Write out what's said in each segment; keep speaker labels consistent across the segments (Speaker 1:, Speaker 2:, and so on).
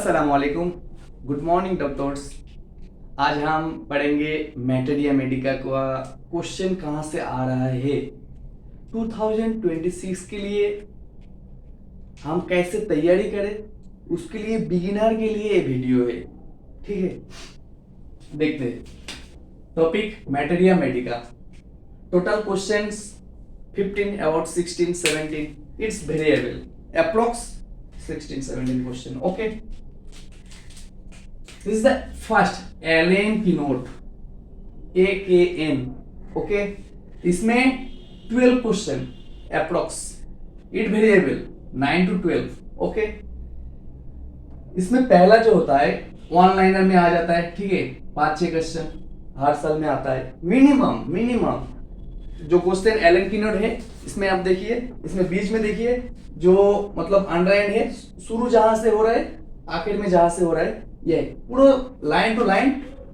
Speaker 1: अस्सलाम वालेकुम, good morning doctors. आज हम पढ़ेंगे मैटर मेडिका का क्वेश्चन कहाँ से आ रहा है 2026 के लिए हम कैसे तैयारी करें, उसके लिए बिगिनर के लिए ये वीडियो है। ठीक है, देखते हैं। Topic matter Medica, total questions 15 about 16 17, it's variable, approx 16 17 question. Okay, this is the first Allen keynote AKN. Okay, इसमें 12 question approx, it variable 9 to 12. Okay, इसमें पहला जो होता है वन लाइनर में आ जाता है। ठीक है, 5-6 क्वेश्चन हर साल में आता है मिनिमम जो क्वेश्चन एलन कीनोट है। इसमें आप देखिए, इसमें बीच में देखिए जो मतलब अंडरलाइन है, शुरू जहां से हो रहा है आखिर में जहां से हो रहा है, ये पूरा लाइन टू लाइन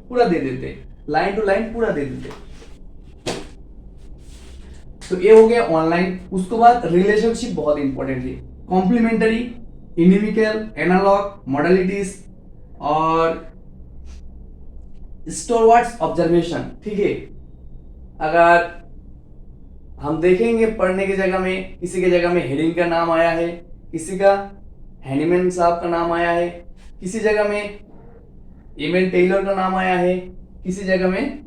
Speaker 1: पूरा दे देते, लाइन टू लाइन पूरा दे देते। तो ये हो गया ऑनलाइन। उसके बाद रिलेशनशिप बहुत इंपॉर्टेंट है, कॉम्प्लीमेंटरी, इनविकल, एनालॉग, मॉडलिटीज और स्टोरवर्ड्स ऑब्जर्वेशन। ठीक है, अगर हम देखेंगे पढ़ने की जगह में, किसी के जगह में हेडिंग का नाम आया है, किसी का हैनीमैन साहब का नाम आया है, किसी जगह में एमएल टेलर का नाम आया है, किसी जगह में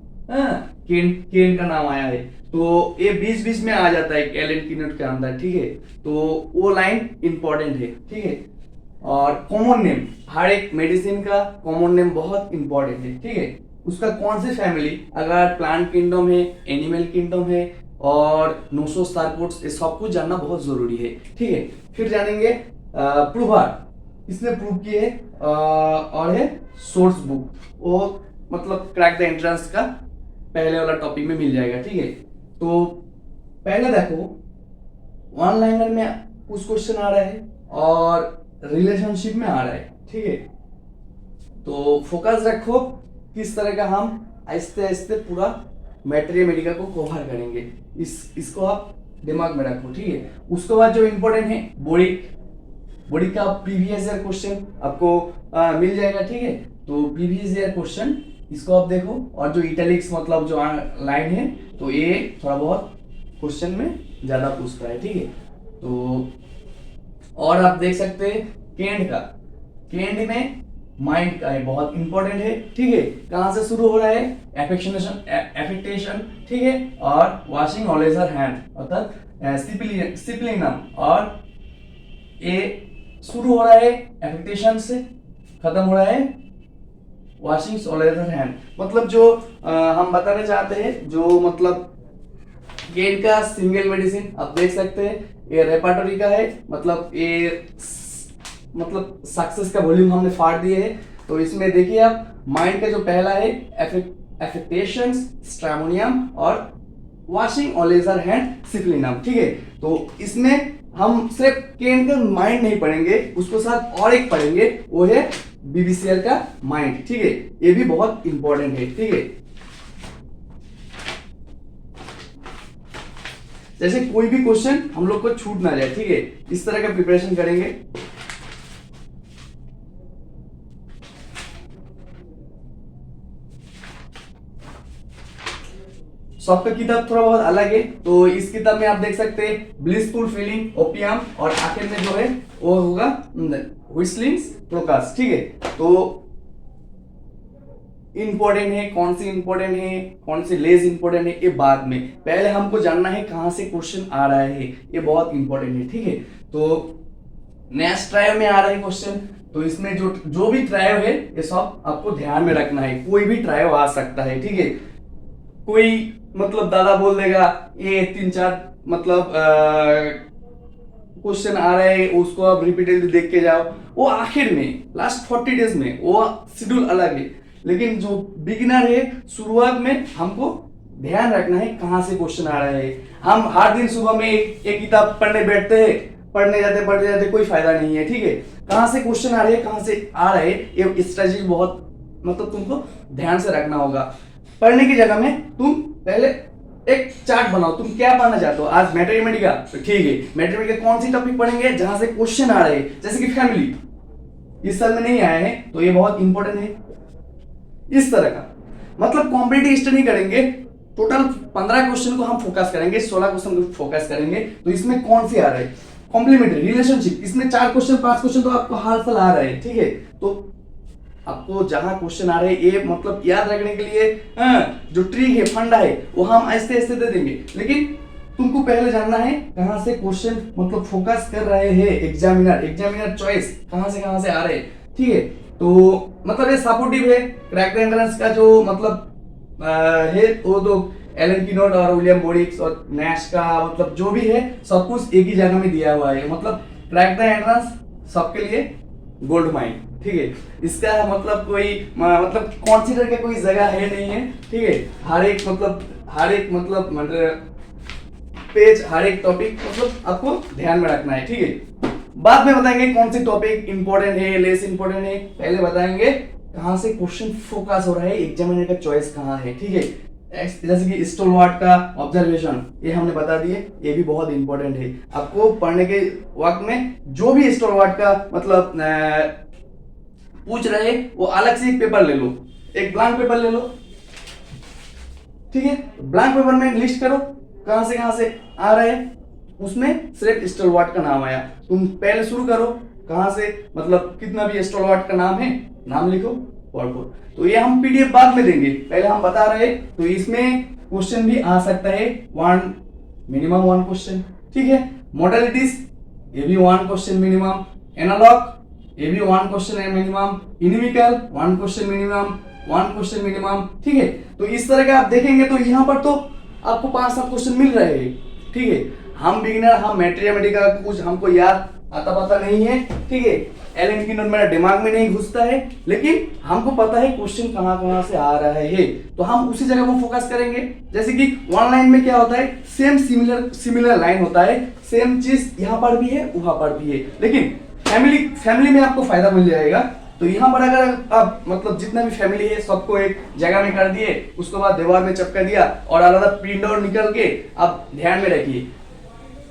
Speaker 1: केन का नाम आया है, तो ये बीच बीच में आ जाता है एलन कीनोट के अंदर। ठीक है, तो वो लाइन इंपॉर्टेंट है। ठीक है, और कॉमन नेम, हर एक मेडिसिन का कॉमन नेम बहुत इंपॉर्टेंट है। ठीक है, उसका कौन सी फैमिली, अगर प्लांट किंगडम है, एनिमल किंगडम है और नोसोस्टार्पोड्स, ये सब कुछ जानना बहुत जरूरी है। ठीक है, फिर जानेंगे प्रूवर, इसने प्रूव किए है और है सोर्स बुक, वो मतलब क्रैक द एंट्रेंस का पहले वाला टॉपिक में मिल जाएगा। ठीक है, तो पहले देखो वन लाइनर में कुछ क्वेश्चन आ रहा है और रिलेशनशिप में आ रहा है। ठीक है, तो फोकस रखो किस तरह का हम आहिस्ते आहिस्ते पूरा मैटर मेडिका को कवर करेंगे, इसको आप दिमाग में रखो। ठीक है, उसके बाद जो इंपॉर्टेंट है बॉडी का प्रीवियस ईयर क्वेश्चन आपको मिल जाएगा। ठीक है, तो प्रीवियस ईयर क्वेश्चन इसको आप देखो, और जो इटैलिक्स मतलब जो लाइन है, तो ये थोड़ा बहुत क्वेश्चन में ज्यादा पूछता है। ठीक है, तो और आप देख सकते हैं केंड में माइंड का है, बहुत इंपॉर्टेंट है। ठीक है, कहां से शुरू हो रहा है, एफेक्टेशन। ठीक है, और वॉशिंग ऑलवेज हर हैंड अर्थात सिप्लिनम, और ये शुरू हो रहा है एफेक्टेशन से, खत्म हो रहा है वॉशिंग ऑलवेज हर हैंड। मतलब जो हम बताना चाहते हैं, जो मतलब गेन का सिंगल मेडिसिन आप देख सकते हैं, ये रेपाटरी का है, मतलब ये मतलब सक्सेस का वॉल्यूम हमने फाड़ दिए है। तो इसमें देखिए आप, माइंड का जो पहला है एफेक्टेशंस, स्ट्रामोनियम और वॉशिंग ऑलवेज हर हैंड, सिप्लिनम। ठीक है, तो इसमें हम सिर्फ केन का माइंड नहीं पढ़ेंगे, उसको साथ और एक पढ़ेंगे, वो है बीबीसीआर का माइंड। ठीक है, ये भी बहुत इंपॉर्टेंट है। ठीक है, जैसे कोई भी क्वेश्चन हम लोग को छूट ना जाए। ठीक है, इस तरह का प्रिपरेशन करेंगे। सबका किताब थोड़ा बहुत अलग है, तो इस किताब में आप देख सकते हैं ब्लिसफुल फीलिंग, ओपियम, और आखिर में जो है वो होगा व्हिस्टलिंग्स प्रोकास। ठीक है, तो इंपॉर्टेंट है, कौन सी इंपॉर्टेंट है, कौन सी लेस इंपॉर्टेंट है, ये बाद में, पहले हमको जानना है कहां से क्वेश्चन आ रहा है, ये बहुत इंपॉर्टेंट है। ठीक है, तो नेक्स्ट ट्रायो में आ रहा है क्वेश्चन, तो इसमें जो भी ट्रायो है ये सब आपको ध्यान में रखना है, कोई भी ट्रायो आ सकता है। ठीक है, कोई मतलब दादा बोल देगा ये 3-4 मतलब क्वेश्चन आ रहे हैं, उसको आप रिपीटेडली देख के जाओ, वो आखिर में लास्ट 40 डेज में वो शेड्यूल अलग है। लेकिन जो बिगिनर है, शुरुआत में हमको ध्यान रखना है कहां से क्वेश्चन आ रहा है। हम हर दिन सुबह में एक किताब पढ़ने बैठते हैं, पढ़ने जाते कोई फायदा नहीं है। ठीक है, कहां से क्वेश्चन आ रहे हैं, कहां से आ रहे हैं, ये स्ट्रेटजी बहुत मतलब तुमको ध्यान से रखना होगा। पढ़ने की जगह में तुम पहले एक चार्ट बनाओ, तुम क्या पढ़ना चाहते हो। आज मैथमेटिक्स, तो ठीक है, मैथमेटिक्स कौन सी टॉपिक पढ़ेंगे जहां से क्वेश्चन आ रहे हैं, जैसे कि फैमिली, इस साल में नहीं आया है, तो ये बहुत इंपॉर्टेंट है। इस तरह का मतलब कॉम्पिटिटिव स्टडी करेंगे, टोटल 15 क्वेश्चन को हम फोकस करेंगे, 16 क्वेश्चन को फोकस करेंगे। तो इसमें कौन से आ रहे हैं, कॉम्प्लीमेंट्री, रिलेशनशिप, इसमें 4 क्वेश्चन 5 क्वेश्चन तो आपको हर साल आ रहे हैं, ठीक है। तो आपको जहां क्वेश्चन आ रहे हैं ये मतलब याद रखने के लिए जो ट्रिक है, फंडा है, वो हम ऐसे ऐसे दे देंगे, लेकिन तुमको पहले जानना है कहां से क्वेश्चन मतलब फोकस कर रहे हैं एग्जामिनर चॉइस कहां से आ रहे हैं, ठीक है। तो मतलब ये सपोर्टिव है, क्रैक द एंट्रेंस का जो मतलब है वो तो एलन कीनोट और विलियम बोरिक्स और नैश का मतलब जो भी है सब कुछ एक ही जगह में दिया हुआ है। मतलब क्रैक द एंट्रेंस सबके लिए गोल्ड माइन, ठीक है। इसका मतलब कोई मतलब कॉन्सिडर का कोई जगह है नहीं है, ठीक है। हर एक मतलब पेज, हर एक टॉपिक मतलब आपको ध्यान में रखना है, ठीक है। बाद में बताएंगे कौन सी टॉपिक इंपॉर्टेंट है, लेस इंपॉर्टेंट है। पहले बताएंगे कहां से क्वेश्चन फोकस हो रहा है, एग्जामिनर का चॉइस कहां है, ठीक है। जैसे कि स्टोलवार्ट का ऑब्जर्वेशन ये हमने बता दिए, ये भी बहुत इंपॉर्टेंट है। आपको पढ़ने के वक्त में जो भी स्टोलवार्ट का मतलब पूछ रहे वो अलग से एक पेपर ले लो, एक ब्लैंक पेपर ले लो, ठीक है। ब्लैंक पेपर में लिस्ट करो कहां से आ रहे हैं, उसमें सिर्फ स्टोलवार्ट का नाम आया, तुम पहले शुरू करो कहां से मतलब कितना भी स्टोलवार्ट का नाम है, नाम लिखो पढ़ो। तो ये हम पीडीएफ बाद में देंगे, पहले हम बता रहे। तो इसमें क्वेश्चन भी आ सकता है मिनिमम 1 क्वेश्चन, ठीक है। मॉडलिटीज ये भी 1 क्वेश्चन मिनिमम, एनालॉग ये भी 1 क्वेश्चन है मिनिमम, इनमिकल 1 क्वेश्चन मिनिमम, ठीक है। तो इस तरह का आप देखेंगे तो यहाँ पर तो आपको 5-7 क्वेश्चन मिल रहे हैं, ठीक है। हम बिगिनर, हम मैथमेटिक्स का कुछ हमको याद आता पता नहीं है, ठीक है। एलन कीनोट मेरा दिमाग में नहीं घुसता है, लेकिन हमको पता है क्वेश्चन कहां से आ रहा है, तो हम उसी जगह को फोकस करेंगे। जैसे कि वन लाइन में क्या होता है, सेम सिमिलर लाइन होता है, सेम चीज यहाँ पर भी है वहां पर भी है, लेकिन फैमिली में आपको फायदा मिल जाएगा। तो यहाँ पर अगर आप मतलब जितना भी फैमिली है सबको एक जगह में कर दिए, उसके बाद दीवार में चिपका दिया और अलग प्रिंट आउट निकल के, आप ध्यान में रखिए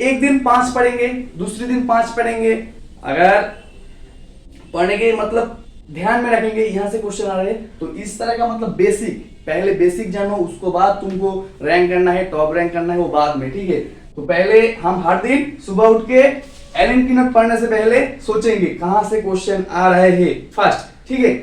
Speaker 1: एक दिन 5 पढ़ेंगे, दूसरे दिन 5 पढ़ेंगे। अगर पढ़ने के मतलब ध्यान में रखेंगे यहाँ से क्वेश्चन आ रहे हैं, तो इस तरह का मतलब पहले बेसिक जानो, उसको बाद तुमको रैंक करना है, टॉप रैंक करना है, वो बाद में, ठीक है। तो पहले हम हर दिन सुबह उठ के एलन कीनोट पढ़ने से पहले सोचेंगे कहां से क्वेश्चन आ रहे हैं फर्स्ट, ठीक है।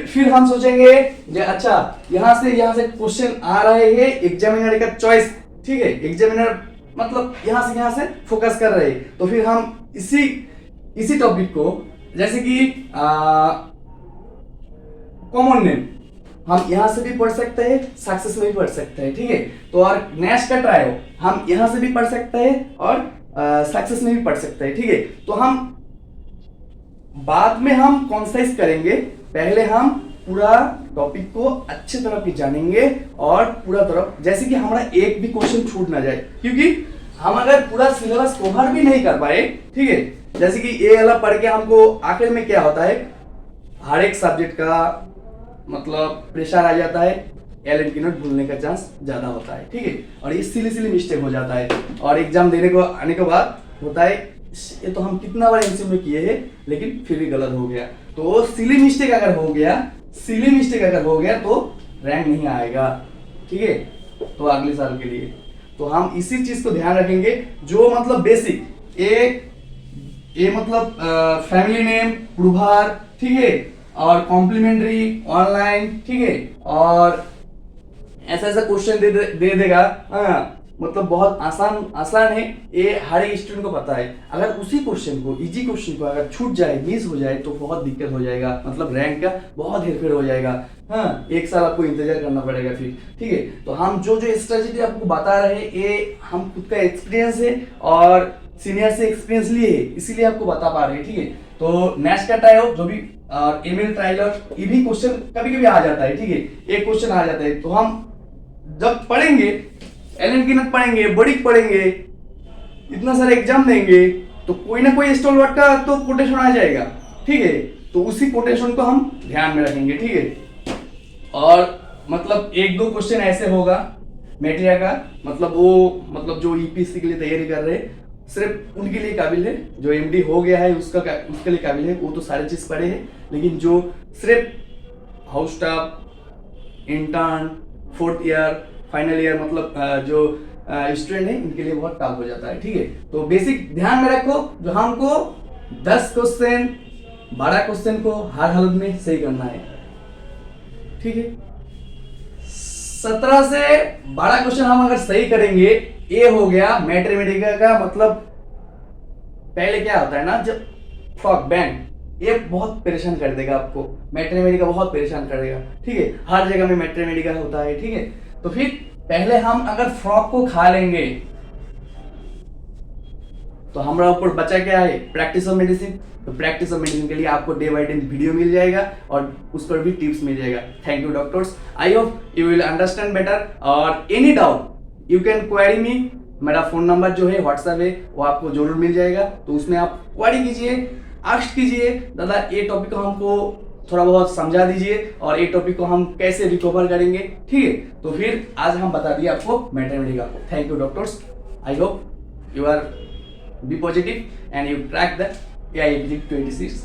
Speaker 1: फिर हम सोचेंगे अच्छा यहां से क्वेश्चन आ रहे हैं, एग्जामिनर का चॉइस, ठीक है। एग्जामिनर मतलब यहां से फोकस कर रहे हैं, तो फिर हम इसी टॉपिक को जैसे कि कॉमन नेम हम यहां से भी पढ़ सकते हैं, सक्सेस में भी पढ़ सकते हैं, ठीक है। तो और नैश का ट्रायो हम यहां से भी पढ़ सकते हैं और सक्सेस में भी पढ़ सकते हैं, ठीक है। तो हम बाद में हम कॉन्साइज करेंगे, पहले हम पूरा टॉपिक को अच्छी तरह से जानेंगे और पूरा तरफ जैसे कि हमारा एक भी क्वेश्चन छूट ना जाए, क्योंकि हम अगर पूरा सिलेबस कवर भी नहीं कर पाए, ठीक है। जैसे कि ये वाला पढ़ के हमको आखिर में क्या होता है, हर एक सब्जेक्ट का मतलब प्रेशर आ जाता है, एलन कीनोट भूलने का चांस ज्यादा होता है, ठीक है। और ये सिली मिस्टेक हो जाता है, और एग्जाम देने को आने के बाद होता है ये तो हम कितना बार एमसीक्यू में किए हैं लेकिन फिर भी गलत हो गया। तो सिली मिस्टेक अगर हो गया तो रैंक नहीं आएगा, ठीक है। तो अगले साल के लिए तो हम इसी चीज को ध्यान रखेंगे, जो मतलब बेसिक ये मतलब फैमिली नेम, प्रूभार, ठीक है, और कॉम्प्लीमेंट्री, ऑनलाइन, ठीक है। और ऐसा क्वेश्चन दे देगा, मतलब बहुत आसान है, ये हर एक स्टूडेंट को पता है। अगर उसी क्वेश्चन को, इजी क्वेश्चन को अगर छूट जाए, मिस हो जाए, तो बहुत दिक्कत हो जाएगा, मतलब रैंक का बहुत हेरफेर हो जाएगा। एक साल आपको इंतजार करना पड़ेगा फिर, ठीक है। तो हम जो स्ट्रेटेजी आपको बता रहे हैं, ये हम खुद का एक्सपीरियंस है और सीनियर से एक्सपीरियंस लिए है, इसीलिए आपको बता पा रहे हैं, ठीक है। तो नैश का ट्रायो जो भी एमिल ट्रायलर, ये भी क्वेश्चन कभी आ जाता है, ठीक है। एक क्वेश्चन आ जाता है, तो हम जब पढ़ेंगे, एलन कीनोट पढ़ेंगे, बोरिक पढ़ेंगे, इतना सारा एग्जाम देंगे, तो कोई ना कोई स्टोलवार्ट का तो कोटेशन आ जाएगा, ठीक है। तो उसी कोटेशन को हम ध्यान में रखेंगे, ठीक है। और मतलब 1-2 क्वेश्चन ऐसे होगा मेटेरिया का, मतलब वो मतलब जो ईपीसी के लिए तैयारी कर रहे हैं सिर्फ उनके लिए काबिल है, जो एमडी हो गया है उसके लिए काबिल है, वो तो सारी चीज़ पढ़े हैं। लेकिन जो सिर्फ house staff, intern, fourth year, final year, मतलब जो स्टूडेंट है, इनके लिए बहुत टफ हो जाता है। ठीक है, तो बेसिक ध्यान में रखो, जो हमको 10 क्वेश्चन 12 क्वेश्चन को हर हालत में सही करना है। ठीक है, 17 से 12 क्वेश्चन हम अगर सही करेंगे, ये हो गया मैथमेटिका का मतलब। पहले क्या होता है ना, जब फ्रॉक बैंड ये बहुत परेशान कर देगा आपको, मैथमेटिका बहुत परेशान करेगा। ठीक है, हर जगह में मैथमेटिका होता है। ठीक है, तो फिर पहले हम अगर फ्रॉक को खा लेंगे तो हमारा ऊपर बचा क्या है, प्रैक्टिस ऑफ मेडिसिन। तो प्रैक्टिस ऑफ मेडिसिन के लिए आपको डे बाय डे वीडियो मिल जाएगा और उस पर भी टिप्स मिल जाएगा। Thank you doctors, I hope you will understand better. और any doubt you can query me, मेरा फोन नंबर जो है व्हाट्सएप है वो आपको जरूर मिल जाएगा, तो उसमें आप क्वेरी कीजिए, आस्क कीजिए, दादा ये टॉपिक को हमको थोड़ा बहुत समझा दीजिए और ये टॉपिक को हम कैसे रिकवर करेंगे। ठीक है, तो फिर आज हम बता दिए आपको मैथमेटिका को। Thank you doctors, I hope you are be positive and you crack the AIPG 26